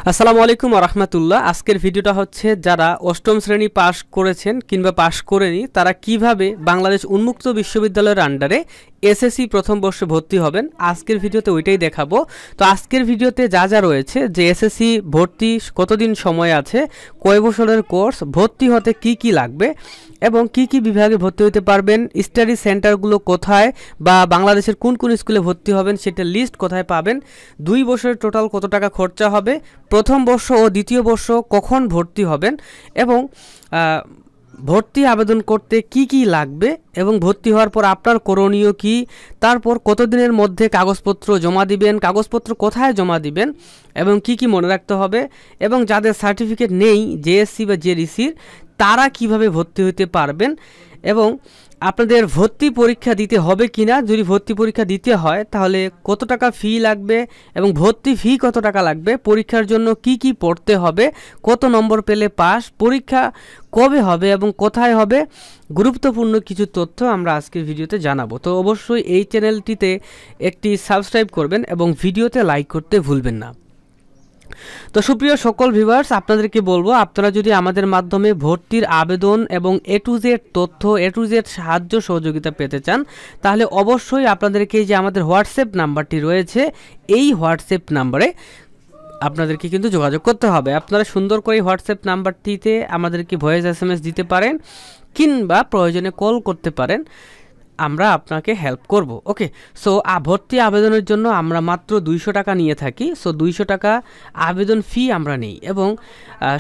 আসসালামু আলাইকুম ওয়া রাহমাতুল্লাহ। আজকের ভিডিওটা হচ্ছে যারা অষ্টম শ্রেণী পাস করেছেন কিংবা পাস করেনি তারা কিভাবে বাংলাদেশ উন্মুক্ত বিশ্ববিদ্যালয়ের আন্ডারে এসএসসি প্রথম বর্ষে ভর্তি হবেন, আজকের ভিডিওতে ওইটাই দেখাবো। তো আজকের ভিডিওতে যা যা রয়েছে, যে এসএসসি ভর্তি কতদিন সময় আছে, কয় বছরের কোর্স, ভর্তি হতে কি কি লাগবে এবং কি কি বিভাগে ভর্তি হতে পারবেন, স্টাডি সেন্টারগুলো কোথায় বা বাংলাদেশের কোন কোন স্কুলে ভর্তি হবেন সেটা লিস্ট কোথায় পাবেন, 2 বছরের টোটাল কত টাকা খরচা হবে, প্রথম বর্ষ ও দ্বিতীয় বর্ষ কখন ভর্তি হবেন এবং ভর্তি আবেদন করতে কি কি লাগবে এবং ভর্তি হওয়ার পর আপনার করণীয় কি, তারপর কতদিনের মধ্যে কাগজপত্র জমা দিবেন, কাগজপত্র কোথায় জমা দিবেন এবং কি কি মনে রাখতে হবে, এবং যাদের সার্টিফিকেট নেই জেএসসি বা জেডিসির তারা কিভাবে ভর্তি হতে পারবেন, এবং আপনাদের ভর্তি পরীক্ষা দিতে হবে কিনা, যদি ভর্তি পরীক্ষা দিতে হয় তাহলে কত টাকা ফি লাগবে এবং ভর্তি ফি কত টাকা লাগবে, পরীক্ষার জন্য কি কি পড়তে হবে, কত নম্বর পেলে পাস, পরীক্ষা কবে হবে এবং কোথায় হবে, গুরুত্বপূর্ণ কিছু তথ্য আমরা আজকের ভিডিওতে জানাবো। তো অবশ্যই এই চ্যানেলটিতে একটি সাবস্ক্রাইব করবেন এবং ভিডিওতে লাইক করতে ভুলবেন না। তো সুপ্রিয় সকল ভিউয়ার্স, আপনাদেরকে বলবো, আপনারা যদি আমাদের মাধ্যমে ভর্তির আবেদন এবং এ টু জেড তথ্য, এ টু জেড সাহায্য সহযোগিতা পেতে চান তাহলে অবশ্যই আপনাদেরকে যে আমাদের হোয়াটসঅ্যাপ নাম্বারটি রয়েছে এই হোয়াটসঅ্যাপ নাম্বারে আপনাদেরকে কিন্তু যোগাযোগ করতে হবে। আপনারা সুন্দর করে হোয়াটসঅ্যাপ নাম্বারটিতে আমাদেরকে ভয়েস এসএমএস দিতে পারেন কিংবা প্রয়োজনে কল করতে পারেন, আমরা আপনাকে হেল্প করব। ওকে, সো ভর্তি আবেদনের জন্য আমরা মাত্র 200 টাকা নিয়ে থাকি। সো 200 টাকা আবেদন ফি আমরা নিই এবং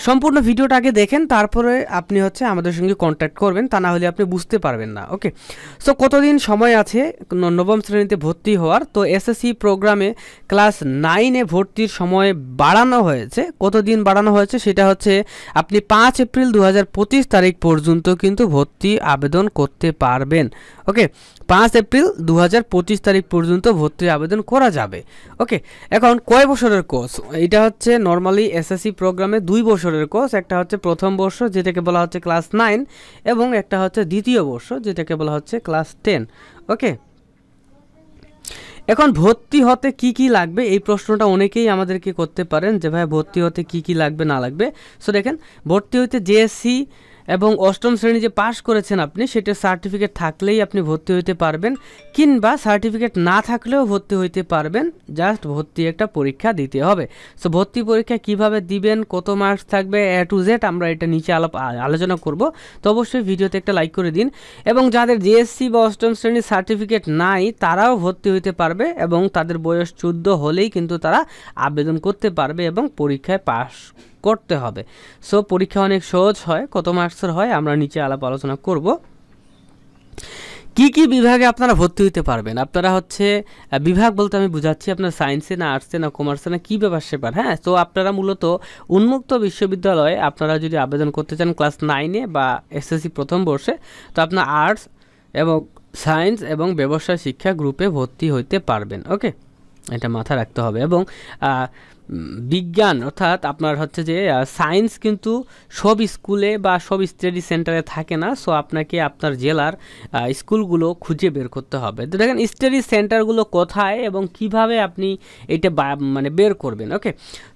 সম্পূর্ণ ভিডিওটা আগে দেখেন, তারপরে আপনি হচ্ছে আমাদের সঙ্গে কন্ট্যাক্ট করবেন, তা না হলে আপনি বুঝতে পারবেন না। ওকে, সো কতদিন সময় আছে নবম শ্রেণীতে ভর্তি হওয়ার? তো এসএসসি প্রোগ্রামে ক্লাস 9-এ ভর্তির সময় বাড়ানো হয়েছে। কতদিন বাড়ানো হয়েছে সেটা হচ্ছে আপনি 5 এপ্রিল 2025 তারিখ পর্যন্ত কিন্তু ভর্তি আবেদন করতে পারবেন। ওকে, 5 এপ্রিল 2025 তারিখ পর্যন্ত ভর্তি আবেদন করা যাবে। ওকে, এখন কয় বছরের কোর্স? এটা হচ্ছে নর্মালি এসএসসি প্রোগ্রামে 2 বছরের কোর্স। একটা হচ্ছে প্রথম বর্ষ যেটাকে বলা হচ্ছে ক্লাস 9 এবং একটা হচ্ছে দ্বিতীয় বর্ষ যেটাকে বলা হচ্ছে ক্লাস 10। ওকে, এখন ভর্তি হতে কি কি লাগবে এই প্রশ্নটা অনেকেই আমাদেরকে করতে পারেন যে ভাই ভর্তি হতে কি কি লাগবে না লাগবে। সো দেখেন, ভর্তি হতে জেএসসি এবং অষ্টম শ্রেণী যে পাস করেছেন আপনি সেটার সার্টিফিকেট থাকলেই আপনি ভর্তি হইতে পারবেন, কিংবা সার্টিফিকেট না থাকলেও ভর্তি হইতে পারবেন, জাস্ট ভর্তি একটা পরীক্ষা দিতে হবে। সো ভর্তি পরীক্ষা কিভাবে দিবেন, কত মার্কস থাকবে, এ টু জেড আমরা এটা নিচে আলোচনা করব। তো অবশ্যই ভিডিওতে একটা লাইক করে দিন, এবং যাদের জেএসসি বা অষ্টম শ্রেণীর সার্টিফিকেট নাই তারাও ভর্তি হইতে পারবে এবং তাদের বয়স 14 হলেই কিন্তু তারা আবেদন করতে পারবে এবং পরীক্ষায় পাস করতে হবে। সো পরীক্ষা অনেক সহজ হয়, কত মার্কসের হয় আমরা নিচে আলোচনা করব। কি কি বিভাগে আপনারা ভর্তি হতে পারবেন? আপনারা হচ্ছে বিভাগ বলতে আমি বুঝাচ্ছি আপনার সায়েন্সে না আর্টসে না কমার্সে না কী ব্যাপার সেপার। হ্যাঁ, তো আপনারা মূলত উন্মুক্ত বিশ্ববিদ্যালয়ে আপনারা যদি আবেদন করতে চান ক্লাস 9-এ বা এসএসসি প্রথম বর্ষে, তো আপনার আর্টস এবং সায়েন্স এবং ব্যবসায় শিক্ষা গ্রুপে ভর্তি হইতে পারবেন। ওকে, এটা মাথা রাখতে হবে। এবং বিজ্ঞান অর্থাৎ আপনার হচ্ছে যে সায়েন্স কিন্তু সব স্কুলে বা সব স্টাডি সেন্টারে থাকে না। সো আপনাকে আপনার জেলার স্কুলগুলো খুঁজে বের করতে হবে। তো দেখেন স্টাডি সেন্টারগুলো কোথায় এবং কিভাবে আপনি এটা মানে বের করবেন। ওকে,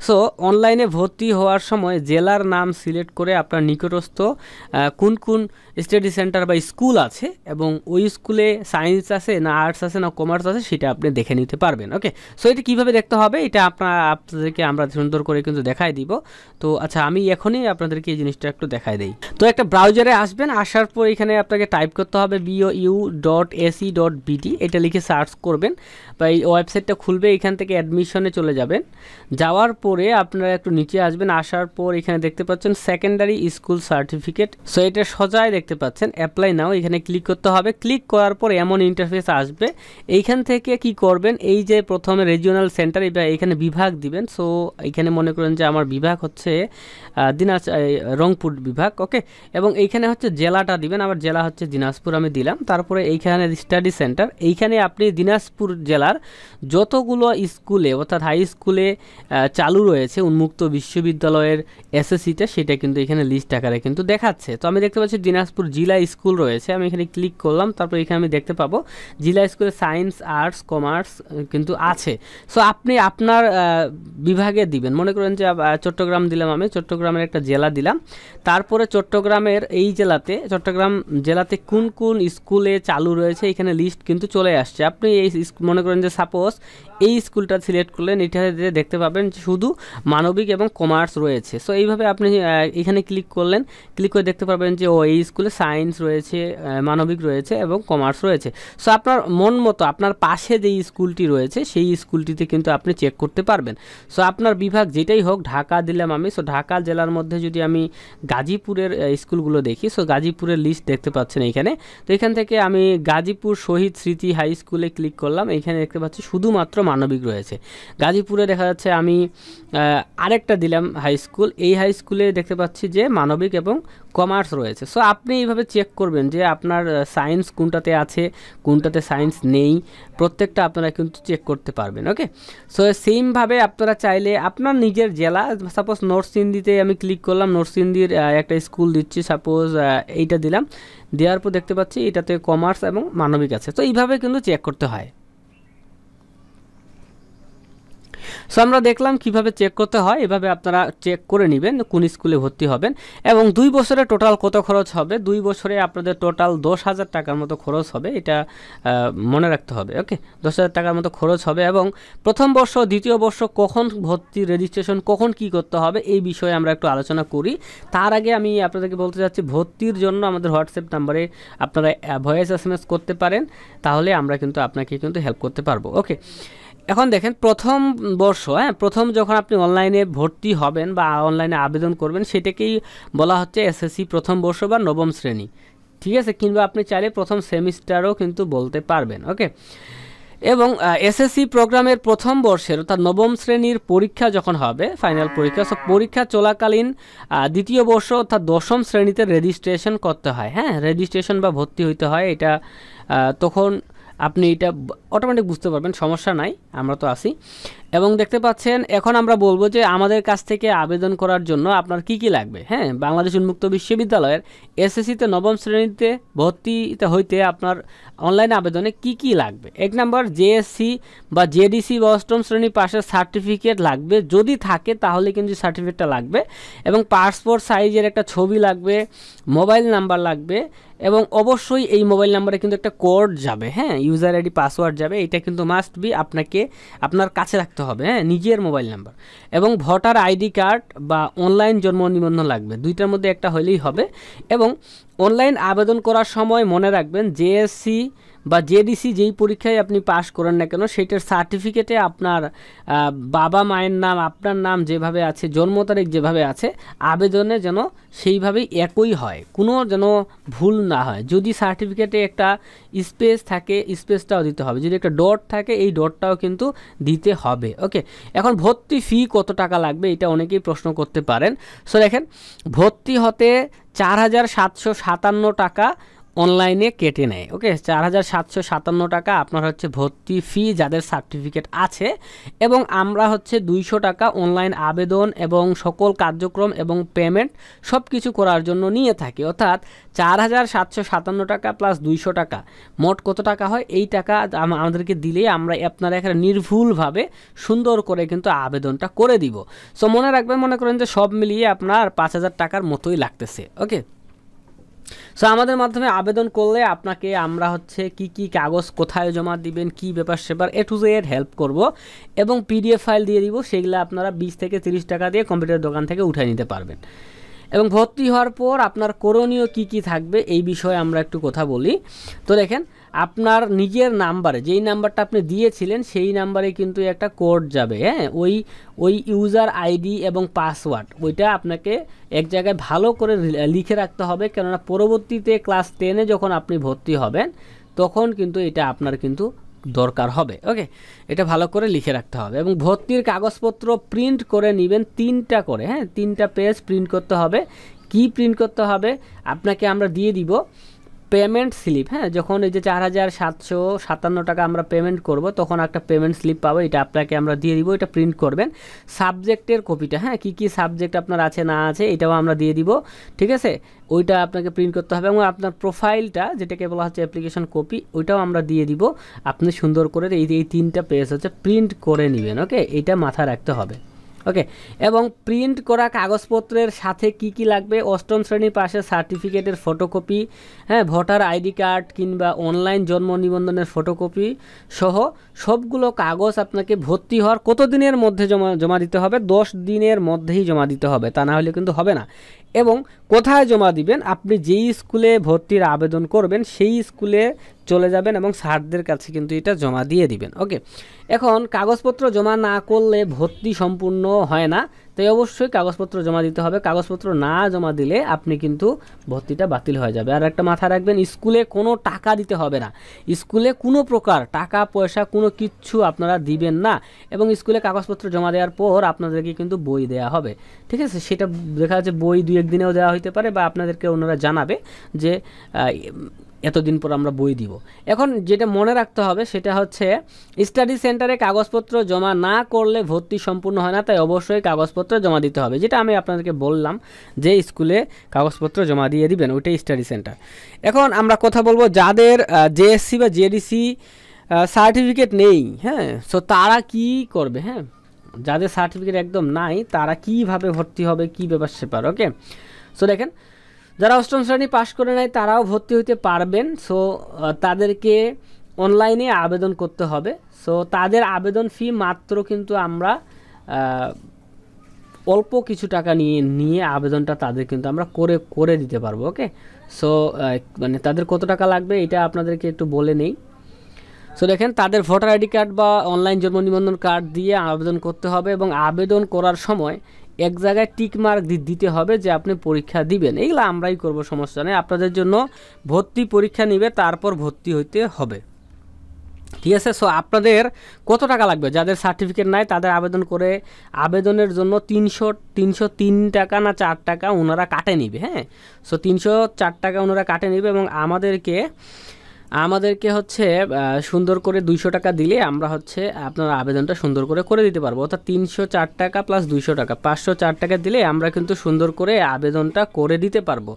সো অনলাইনে ভর্তি হওয়ার সময় জেলার নাম সিলেক্ট করে আপনার নিকটস্থ কোন কোন স্টাডি সেন্টার বা স্কুল আছে এবং ওই স্কুলে সায়েন্স আছে না আর্টস আছে না কমার্স আছে সেটা আপনি দেখে নিতে পারবেন। ওকে, সো এটা কীভাবে দেখতে হবে এটা আপনাদেরকে আমরা সুন্দর করে কিন্তু দেখাই দিব। তো আচ্ছা, আমি এখনই আপনাদেরকে এই জিনিসটা একটু দেখাই দেই। তো একটা ব্রাউজারে আসবেন, আসার পর এখানে আপনাকে টাইপ করতে হবে bou.ac.bd, এটা লিখে সার্চ করবেন বা এই ওয়েবসাইটটা খুলবে, এখান থেকে অ্যাডমিশনে চলে যাবেন। যাওয়ার পরে আপনারা একটু নিচে আসবেন, আসার পর এখানে দেখতে পাচ্ছেন সেকেন্ডারি স্কুল সার্টিফিকেট। সো এটা সজায় দেখতে পাচ্ছেন অ্যাপ্লাই নাও, এখানে ক্লিক করতে হবে। ক্লিক করার পর এমন ইন্টারফেস আসবে, এইখান থেকে কি করবেন, এই যে প্রথমে রিজিওনাল সেন্টার এখানে বিভাগ দিবেন। সো এখানে মনে করেন যে আমার বিভাগ হচ্ছে রংপুর বিভাগ। ওকে, এবং এইখানে হচ্ছে জেলাটা দিবেন, আমার জেলা হচ্ছে দিনাজপুর আমি দিলাম। তারপরে এইখানে স্টাডি সেন্টার, এইখানে আপনি দিনাজপুর জেলা জেলার যতগুলো স্কুলে অর্থাৎ হাই স্কুলে চালু রয়েছে উন্মুক্ত বিশ্ববিদ্যালয়ের এসএসসিটা, সেটা কিন্তু এখানে লিস্ট আকারে কিন্তু দেখাচ্ছে। তো আমি দেখতে পাচ্ছি দিনাজপুর জেলা স্কুল রয়েছে, আমি এখানে ক্লিক করলাম, তারপর এখানে আমি দেখতে পাবো জেলা স্কুলে সায়েন্স, আর্টস, কমার্স কিন্তু আছে। সো আপনি আপনার বিভাগে দিবেন, মনে করেন যে চট্টগ্রাম দিলাম, আমি চট্টগ্রামের একটা জেলা দিলাম, তারপরে চট্টগ্রামের এই জেলাতে, চট্টগ্রাম জেলাতে কোন কোন স্কুলে চালু রয়েছে এখানে লিস্ট কিন্তু চলে আসছে। আপনি এই মনে করেন যে সাপোজ এই স্কুলটা সিলেক্ট করলেন, এটাতে দেখতে পাবেন শুধু মানবিক এবং কমার্স রয়েছে। সো এইভাবে আপনি এখানে ক্লিক করলেন, ক্লিক করে দেখতে পাবেন যে এই স্কুলে সায়েন্স রয়েছে, মানবিক রয়েছে এবং কমার্স রয়েছে। সো আপনার মন মতো আপনার পাশে যেই স্কুলটি রয়েছে সেই স্কুলটিতে কিন্তু আপনি চেক করতে পারবেন। সো আপনার বিভাগ যেটাই হোক, ঢাকা দিলাম আমি, সো ঢাকা জেলার মধ্যে যদি আমি গাজীপুরের স্কুলগুলো দেখি, সো গাজীপুরের লিস্ট দেখতে পাচ্ছেন এইখানে। তো এখান থেকে আমি গাজীপুর শহীদ স্মৃতি হাই স্কুলে ক্লিক করলাম, এখানে দেখতে পাচ্ছি শুধুমাত্র মানবিক রয়েছে। গাজীপুরে দেখা যাচ্ছে আমি আরেকটা দিলাম হাই স্কুল, এই হাই স্কুলে দেখতে পাচ্ছি যে মানবিক এবং কমার্স রয়েছে। সো আপনি এইভাবে চেক করবেন যে আপনার সায়েন্স কোনটাতে আছে, কোনটাতে সায়েন্স নেই, প্রত্যেকটা আপনারা কিন্তু চেক করতে পারবেন। ওকে, সো সেমভাবে আপনারা চাইলে আপনার নিজের জেলা, সাপোজ নরসিংদীতে আমি ক্লিক করলাম, নরসিংদীর একটা স্কুল দিচ্ছি, সাপোজ এইটা দিলাম, দেওয়ার পর দেখতে পাচ্ছি এটাতে কমার্স এবং মানবিক আছে। তো এইভাবে কিন্তু চেক করতে হয়। সো আমরা দেখলাম কিভাবে চেক করতে হয়, এভাবে আপনারা চেক করে নেবেন কোন স্কুলে ভর্তি হবেন। এবং 2 বছরে টোটাল কত খরচ হবে, 2 বছরে আপনাদের টোটাল 10,000 টাকার মতো খরচ হবে, এটা মনে রাখতে হবে। ওকে, 10,000 টাকার মতো খরচ হবে। এবং প্রথম বর্ষ, দ্বিতীয় বর্ষ কখন ভর্তি, রেজিস্ট্রেশন কখন কি করতে হবে, এই বিষয়ে আমরা একটু আলোচনা করি। তার আগে আমি আপনাদেরকে বলতে চাচ্ছি, ভর্তির জন্য আমাদের হোয়াটসঅ্যাপ নাম্বারে আপনারা ভয়েস SMS করতে পারেন, তাহলে আমরা কিন্তু আপনাকে কিন্তু হেল্প করতে পারবো। ওকে, এখন দেখেন প্রথম বর্ষ, প্রথম যখন আপনি অনলাইনে ভর্তি হবেন বা অনলাইনে আবেদন করবেন, সেটাকেই বলা হচ্ছে এসএসসি প্রথম বর্ষ বা নবম শ্রেণী, ঠিক আছে? কিংবা আপনি চাইলে প্রথম সেমিস্টারও কিন্তু বলতে পারবেন। ওকে, এবং এসএসসি প্রোগ্রামের প্রথম বর্ষের অর্থাৎ নবম শ্রেণীর পরীক্ষা যখন হবে, ফাইনাল পরীক্ষা, সো পরীক্ষা চলাকালীন দ্বিতীয় বর্ষ অর্থাৎ দশম শ্রেণীতে রেজিস্ট্রেশন করতে হয়। রেজিস্ট্রেশন বা ভর্তি হইতে হয়, এটা তখন আপনি এটা অটোমেটিক বুঝতে পারবেন, সমস্যা নাই, আমরা তো আছি। এবং দেখতে পাচ্ছেন এখন আমরা বলবো যে আমাদের কাছ থেকে আবেদন করার জন্য আপনার কি কি লাগবে। বাংলাদেশ উন্মুক্ত বিশ্ববিদ্যালয়ের এসএসসিতে নবম শ্রেণীতে ভর্তিতে হইতে আপনার অনলাইন আবেদনে কি কি লাগবে। 1 নম্বর জেএসসি বা জেডিসি বা অষ্টম শ্রেণী পাশের সার্টিফিকেট লাগবে, যদি থাকে তাহলে কিন্তু সার্টিফিকেটটা লাগবে। এবং পাসপোর্ট সাইজের একটা ছবি লাগবে, মোবাইল নাম্বার লাগবে, এবং অবশ্যই এই মোবাইল নাম্বারে কিন্তু একটা কোড যাবে, ইউজার আইডি পাসওয়ার্ড যাবে, এটা কিন্তু মাস্ট বি আপনাকে আপনার কাছে রাখতে হবে, নিজের মোবাইল নাম্বার। এবং ভোটার আইডি কার্ড বা অনলাইন জন্ম নিবন্ধন লাগবে, দুইটার মধ্যে একটা হলেই হবে। এবং অনলাইন আবেদন করার সময় মনে রাখবেন জেএসসি বা জেডিসি যেই পরীক্ষায় আপনি পাশ করেন না কেন, সেটার সার্টিফিকেটে আপনার বাবা মায়ের নাম, আপনার নাম যেভাবে আছে, জন্ম তারিখ যেভাবে আছে, আবেদনে যেন সেইভাবেই একই হয়, কোনো যেন ভুল না হয়। যদি সার্টিফিকেটে একটা স্পেস থাকে, স্পেসটাও দিতে হবে, যদি একটা ডট থাকে এই ডটটাও কিন্তু দিতে হবে। ওকে, এখন ভর্তি ফি কত টাকা লাগবে, এটা অনেকেই প্রশ্ন করতে পারেন। সো দেখেন, ভর্তি হতে 4,757 টাকা অনলাইনে কেটে নেয়। ওকে, 4,757 টাকা আপনার হচ্ছে ভর্তি ফি যাদের সার্টিফিকেট আছে। এবং আমরা হচ্ছে 200 টাকা অনলাইন আবেদন এবং সকল কার্যক্রম এবং পেমেন্ট সব কিছু করার জন্য নিয়ে থাকি। অর্থাৎ 4,757 টাকা প্লাস 200 টাকা, মোট কত টাকা হয়, এই টাকা আমাদেরকে দিলে আমরা আপনারা এখানে নির্ভুলভাবে সুন্দর করে কিন্তু আবেদনটা করে দিব। সো মনে রাখবেন, মনে করেন যে সব মিলিয়ে আপনার 5,000 টাকার মতোই লাগতেছে। ওকে, সো আমাদের মাধ্যমে আবেদন করলে আপনাকে আমরা হচ্ছে কি কি কাগজ কোথায় জমা দিবেন, কি ব্যাপার সেপার A to Z হেল্প করব, এবং PDF ফাইল দিয়ে দিব, সেগুলো আপনারা 20 থেকে 30 টাকা দিয়ে কম্পিউটার দোকান থেকে উঠাই নিতে পারবেন। এবং ভর্তি হওয়ার পর আপনার করণীয় কি কি থাকবে এই বিষয়ে আমরা একটু কথা বলি। তো দেখেন, আপনার নিজের নাম্বারে, যেই নাম্বারটা আপনি দিয়েছিলেন সেই নাম্বারে কিন্তু একটা কোড যাবে, ওই ইউজার আইডি এবং পাসওয়ার্ড, ওইটা আপনাকে এক জায়গায় ভালো করে লিখে রাখতে হবে, কেননা পরবর্তীতে ক্লাস 10-এ যখন আপনি ভর্তি হবেন তখন কিন্তু এটা আপনার কিন্তু দরকার হবে। ওকে, এটা ভালো করে লিখে রাখতে হবে। এবং ভর্তির কাগজপত্র প্রিন্ট করে নেবেন, 3টা করে, 3টা পেজ প্রিন্ট করতে হবে। কি প্রিন্ট করতে হবে আপনাকে আমরা দিয়ে দিব, পেমেন্ট স্লিপ, হ্যাঁ, যখন এই যে 4757 টাকা আমরা পেমেন্ট করব তখন একটা পেমেন্ট স্লিপ পাবো, এটা আপনাকে আমরা দিয়ে দিব, এটা প্রিন্ট করবেন। সাবজেক্টের কপিটা, হ্যাঁ, কী কী সাবজেক্ট আপনার আছে না আছে এটাও আমরা দিয়ে দিব, ঠিক আছে, ওইটা আপনাকে প্রিন্ট করতে হবে। এবং আপনার প্রোফাইলটা যেটাকে বলা হচ্ছে অ্যাপ্লিকেশন কপি, ওইটাও আমরা দিয়ে দিব। আপনি সুন্দর করে এই 3টা পেজ হচ্ছে প্রিন্ট করে নেবেন, ওকে, এটা মাথায় রাখতে হবে, ওকে। এবং প্রিন্ট করা কাগজপত্রের সাথে কি কি লাগবে, অষ্টম শ্রেণী পাশের সার্টিফিকেটের ফটোকপি, হ্যাঁ, ভোটার আইডি কার্ড কিংবা অনলাইন জন্ম নিবন্ধনের ফটোকপি সহ সবগুলো কাগজ আপনাকে ভর্তি হওয়ার কত দিনের মধ্যে জমা দিতে হবে, 10 দিনের মধ্যেই জমা দিতে হবে, তা না হলে কিন্তু হবে না। এবং কোথায় জমা দিবেন, আপনি যেই স্কুলে ভর্তির আবেদন করবেন সেই স্কুলে চলে যাবেন এবং স্যারদের কাছে কিন্তু এটা জমা দিয়ে দিবেন, ওকে। এখন কাগজপত্র জমা না করলে ভর্তি সম্পূর্ণ হয় না, তাই অবশ্যই কাগজপত্র জমা দিতে হবে। কাগজপত্র না জমা দিলে আপনি কিন্তু ভর্তিটা বাতিল হয়ে যাবে। আর একটা মাথা রাখবেন, স্কুলে কোনো টাকা দিতে হবে না, স্কুলে কোনো প্রকার টাকা পয়সা কোনো কিচ্ছু আপনারা দিবেন না। এবং স্কুলে কাগজপত্র জমা দেওয়ার পর আপনাদেরকে কিন্তু বই দেওয়া হবে, ঠিক আছে। সেটা দেখা যাচ্ছে বই 2-1 দিনেও দেওয়া হতে পারে, বা আপনাদেরকে ওনারা জানাবে যে এতদিন পর আমরা বই দিব। এখন যেটা মনে রাখতে হবে সেটা হচ্ছে স্টাডি সেন্টারে কাগজপত্র জমা না করলে ভর্তি সম্পূর্ণ হয় না, তাই অবশ্যই কাগজপত্র জমা দিতে হবে, যেটা আমি আপনাদেরকে বললাম যে স্কুলে কাগজপত্র জমা দিয়ে দিবেন, ওইটাই স্টাডি সেন্টার। এখন আমরা কথা বলবো যাদের জেএসসি বা জেডিসি সার্টিফিকেট নেই, হ্যাঁ, সো তারা কি করবে, হ্যাঁ, যাদের সার্টিফিকেট একদম নাই তারা কিভাবে ভর্তি হবে, কি ব্যাপার সেপার, ওকে। সো দেখেন, যারা অষ্টম শ্রেণী পাশ করে নাই তারাও ভর্তি হতে পারবেন। সো তাদেরকে অনলাইনে আবেদন করতে হবে। সো তাদের আবেদন ফি মাত্র কিন্তু আমরা অল্প কিছু টাকা নিয়ে আবেদনটা তাদের কিন্তু আমরা করে দিতে পারবো, ওকে। সো মানে তাদের কত টাকা লাগবে এটা আপনাদেরকে একটু বলে নেই। সো দেখেন, তাদের ভোটার আইডি কার্ড বা অনলাইন জন্ম নিবন্ধন কার্ড দিয়ে আবেদন করতে হবে, এবং আবেদন করার সময় এক জায়গায় টিক মার্ক দিতে হবে যে আপনি পরীক্ষা দিবেন। এইগুলো আমরাই করব, সমস্যা নেই। আপনাদের জন্য ভর্তি পরীক্ষা নিবে, তারপর ভর্তি হইতে হবে, ঠিক আছে। সো আপনাদের কত টাকা লাগবে, যাদের সার্টিফিকেট নাই তাদের আবেদনের জন্য 303 টাকা না 4 টাকা ওনারা কাটে নিবে, হ্যাঁ। সো 304 টাকা ওনারা কাটে নিবে, এবং আমাদেরকে হচ্ছে সুন্দর করে 200 টাকা দিলে আমরা হচ্ছে আপনার আবেদনটা সুন্দর করে দিতে পারবো। অর্থাৎ 304 টাকা প্লাস 200 টাকা 504 টাকা দিলে আমরা কিন্তু সুন্দর করে আবেদনটা করে দিতে পারবো,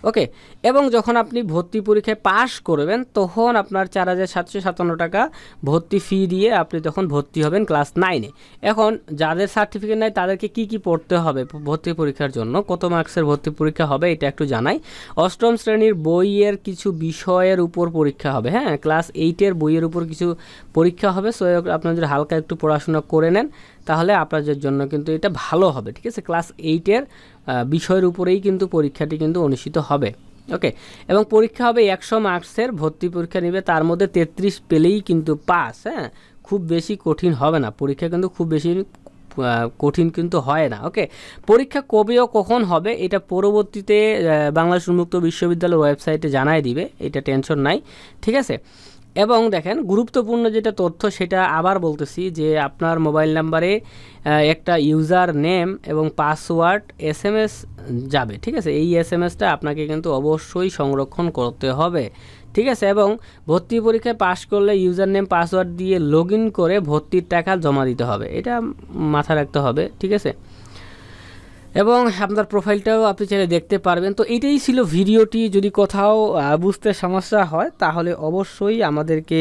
ওকে। এবং যখন আপনি ভর্তি পরীক্ষায় পাশ করবেন তখন আপনার 4757 টাকা ভর্তি ফি দিয়ে আপনি তখন ভর্তি হবেন ক্লাস 9-এ। এখন যাদের সার্টিফিকেট নাই তাদেরকে কি পড়তে হবে ভর্তি পরীক্ষার জন্য, কত মার্কসের ভর্তি পরীক্ষা হবে এটা একটু জানাই। অষ্টম শ্রেণীর বইয়ের কিছু বিষয়ের উপর পরীক্ষা হবে, হ্যাঁ, ক্লাস 8-এর বইয়ের উপর কিছু পরীক্ষা হবে। সো আপনারা যদি হালকা একটু পড়াশোনা করে নেন তাহলে আপনাদের জন্য কিন্তু এটা ভালো হবে, ঠিক আছে। ক্লাস 8-এর বিষয়ের উপরেই কিন্তু পরীক্ষাটি কিন্তু অনুষ্ঠিত হবে, ওকে। এবং পরীক্ষা হবে 100 মার্কসের, ভর্তি পরীক্ষা নেবে, তার মধ্যে 33 পেলেই কিন্তু পাস, হ্যাঁ, খুব বেশি কঠিন হবে না পরীক্ষা, কিন্তু খুব বেশি কঠিন কিন্তু হয় না, ওকে। পরীক্ষা কবে ও কখন হবে এটা পরবর্তীতে বাংলাদেশ উন্মুক্ত বিশ্ববিদ্যালয়ের ওয়েবসাইটে জানাই দিবে, এটা টেনশন নাই, ঠিক আছে। এবং দেখেন, গুরুত্বপূর্ণ যেটা তথ্য সেটা আবার বলতেছি যে আপনার মোবাইল নাম্বারে একটা ইউজার নেম এবং পাসওয়ার্ড SMS যাবে, ঠিক আছে। এই SMSটা আপনাকে কিন্তু অবশ্যই সংরক্ষণ করতে হবে, ঠিক আছে। এবং ভর্তি পরীক্ষায় পাশ করলে ইউজার নেম পাসওয়ার্ড দিয়ে লগ ইন করে ভর্তির টাকা জমা দিতে হবে, এটা মাথায় রাখতে হবে, ঠিক আছে। এবং আপনার প্রোফাইলটাও আপনি চাইলে দেখতে পারবেন। তো এটাই ছিল ভিডিওটি। যদি কোথাও বুঝতে সমস্যা হয় তাহলে অবশ্যই আমাদেরকে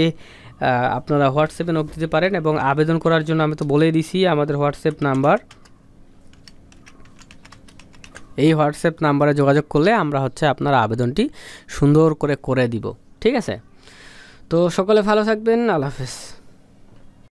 আপনারা হোয়াটসঅ্যাপে নক দিতে পারেন, এবং আবেদন করার জন্য আমি তো বলেই দিছি আমাদের হোয়াটসঅ্যাপ নাম্বার, এই হোয়াটসঅ্যাপ নাম্বারে যোগাযোগ করলে আমরা হচ্ছে আপনার আবেদনটি সুন্দর করে দিব, ঠিক আছে। তো সকলে ভালো থাকবেন, আল্লাহ হাফেজ।